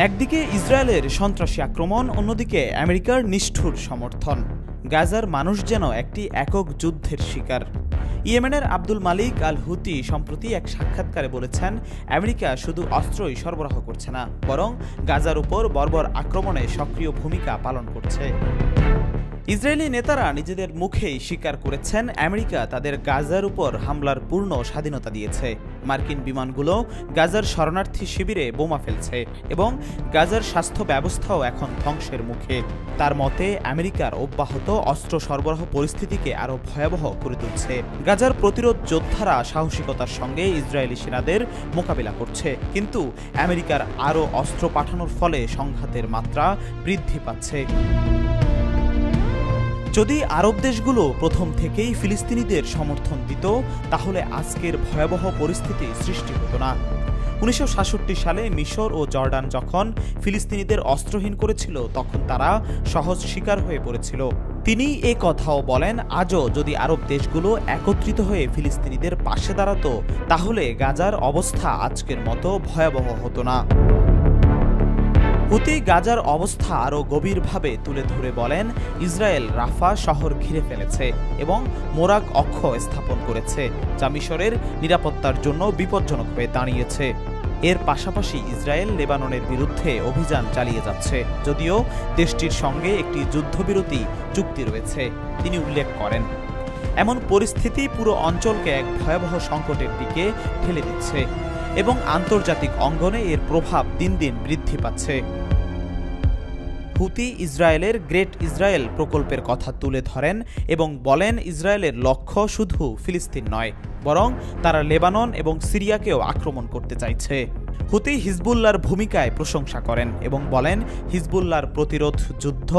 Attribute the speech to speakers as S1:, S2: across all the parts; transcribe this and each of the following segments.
S1: একদিকে ইসরায়েলের সন্ত্রাসী আক্রমণ, অন্যদিকে আমেরিকার নিষ্ঠুর সমর্থন। গাজার মানুষ যেন একটি একক যুদ্ধের শিকার। ইয়েমেনের আব্দুল মালিক আল হুতি সম্প্রতি এক সাক্ষাৎকারে বলেছেন, আমেরিকা শুধু অস্ত্রই সরবরাহ করছে না, বরং গাজার উপর বর্বর আক্রমণে সক্রিয় ভূমিকা পালন করছে। ইসরায়েলি নেতারা নিজেদের মুখেই স্বীকার করেছেন, আমেরিকা তাদের গাজার উপর হামলার পূর্ণ স্বাধীনতা দিয়েছে। মার্কিন বিমানগুলো গাজার শরণার্থী শিবিরে বোমা ফেলছে এবং গাজার স্বাস্থ্য ব্যবস্থাও এখন ধ্বংসের মুখে। তার মতে, আমেরিকার অব্যাহত অস্ত্র সরবরাহ পরিস্থিতিকে আরও ভয়াবহ করে তুলছে। গাজার প্রতিরোধ যোদ্ধারা সাহসিকতার সঙ্গে ইসরায়েলি সেনাদের মোকাবিলা করছে, কিন্তু আমেরিকার আরও অস্ত্র পাঠানোর ফলে সংঘাতের মাত্রা বৃদ্ধি পাচ্ছে। যদি আরব দেশগুলো প্রথম থেকেই ফিলিস্তিনিদের সমর্থন দিত, তাহলে আজকের ভয়াবহ পরিস্থিতি সৃষ্টি হতো না। 1967 সালে মিশর ও জর্ডান যখন ফিলিস্তিনিদের অস্ত্রহীন করেছিল, তখন তারা সহজ শিকার হয়ে পড়েছিল। তিনি এ কথাও বলেন, আজও যদি আরব দেশগুলো একত্রিত হয়ে ফিলিস্তিনিদের পাশে দাঁড়াতো, তাহলে গাজার অবস্থা আজকের মতো ভয়াবহ হতো না। হুতি গাজার অবস্থা আরও গভীরভাবে তুলে ধরে বলেন, ইসরায়েল রাফা শহর ঘিরে ফেলেছে এবং মোরাক অক্ষ স্থাপন করেছে, যা মিশরের নিরাপত্তার জন্য বিপজ্জনক হয়ে দাঁড়িয়েছে। এর পাশাপাশি ইসরায়েল লেবাননের বিরুদ্ধে অভিযান চালিয়ে যাচ্ছে, যদিও দেশটির সঙ্গে একটি যুদ্ধবিরতি চুক্তি রয়েছে, তিনি উল্লেখ করেন। এমন পরিস্থিতি পুরো অঞ্চলকে এক ভয়াবহ সংকটের দিকে ঠেলে দিচ্ছে এবং আন্তর্জাতিক অঙ্গনে এর প্রভাব দিন দিন বৃদ্ধি পাচ্ছে। হুতি ইসরায়েলের গ্রেট ইসরায়েল প্রকল্পের কথা তুলে ধরেন এবং বলেন, ইসরায়েলের লক্ষ্য শুধু ফিলিস্তিন নয়, বরং তারা লেবানন এবং সিরিয়াকেও আক্রমণ করতে চাইছে। হুতি হিজবুল্লাহর ভূমিকায় প্রশংসা করেন এবং বলেন, হিজবুল্লাহর প্রতিরোধ যুদ্ধ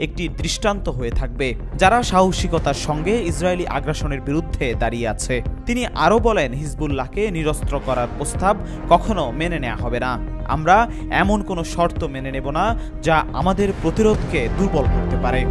S1: একটি দৃষ্টান্ত হয়ে থাকবে, যারা সাহসিকতার সঙ্গে ইসরায়েলি আগ্রাসনের বিরুদ্ধে দাঁড়িয়ে আছে। তিনি আরও বলেন, হিজবুল্লাহকে নিরস্ত্র করার প্রস্তাব কখনো মেনে নেওয়া হবে না। আমরা এমন কোনো শর্ত মেনে নেব না যা আমাদের প্রতিরোধকে দুর্বল করতে পারে।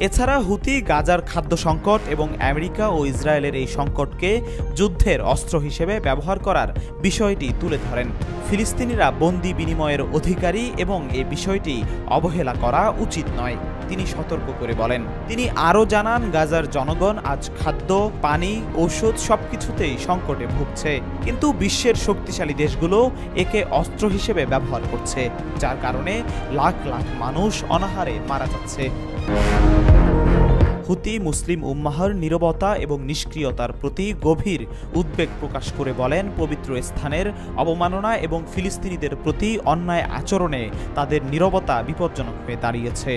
S1: এছাড়া হুতি গাজার খাদ্য সংকট এবং আমেরিকা ও ইসরায়েলের এই সংকটকে যুদ্ধের অস্ত্র হিসেবে ব্যবহার করার বিষয়টি তুলে ধরেন। ফিলিস্তিনিরা বন্দি বিনিময়ের অধিকারী এবং এই বিষয়টি অবহেলা করা উচিত নয়, তিনি সতর্ক করে বলেন। তিনি আরও জানান, গাজার জনগণ আজ খাদ্য, পানি, ঔষধ সবকিছুতেই সংকটে ভুগছে, কিন্তু বিশ্বের শক্তিশালী দেশগুলো একে অস্ত্র হিসেবে ব্যবহার করছে, যার কারণে লাখ লাখ মানুষ অনাহারে মারা যাচ্ছে। হুতি মুসলিম উম্মাহর নীরবতা এবং নিষ্ক্রিয়তার প্রতি গভীর উদ্বেগ প্রকাশ করে বলেন, পবিত্র স্থানের অবমাননা এবং ফিলিস্তিনিদের প্রতি অন্যায় আচরণে তাদের নীরবতা বিপজ্জনক হয়ে দাঁড়িয়েছে।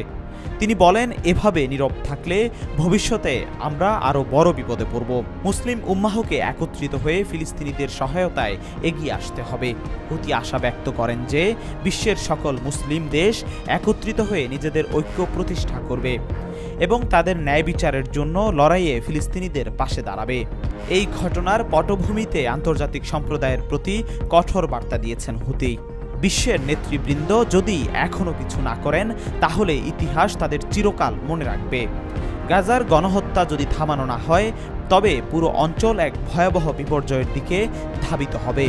S1: তিনি বলেন, এভাবে নীরব থাকলে ভবিষ্যতে আমরা আরও বড় বিপদে পড়ব। মুসলিম উম্মাহকে একত্রিত হয়ে ফিলিস্তিনিদের সহায়তায় এগিয়ে আসতে হবে। হুতি আশা ব্যক্ত করেন যে বিশ্বের সকল মুসলিম দেশ একত্রিত হয়ে নিজেদের ঐক্য প্রতিষ্ঠা করবে এবং তাদের ন্যায় বিচারের জন্য লড়াইয়ে ফিলিস্তিনিদের পাশে দাঁড়াবে। এই ঘটনার পটভূমিতে আন্তর্জাতিক সম্প্রদায়ের প্রতি কঠোর বার্তা দিয়েছেন হুতি। বিশ্বের নেতৃবৃন্দ যদি এখনও কিছু না করেন, তাহলে ইতিহাস তাদের চিরকাল মনে রাখবে। গাজার গণহত্যা যদি থামানো না হয়, তবে পুরো অঞ্চল এক ভয়াবহ বিপর্যয়ের দিকে ধাবিত হবে।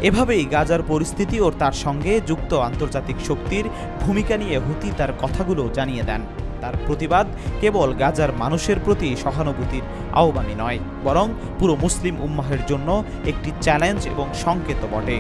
S1: এভাবেই গাজার পরিস্থিতি ও তার সঙ্গে যুক্ত আন্তর্জাতিক শক্তির ভূমিকা নিয়ে হুতি তার কথাগুলো জানিয়ে দেন। তার প্রতিবাদ কেবল গাজার মানুষের প্রতি সহানুভূতির আহ্বানই নয়, বরং পুরো মুসলিম উম্মাহের জন্য একটি চ্যালেঞ্জ এবং সংকেত বটে।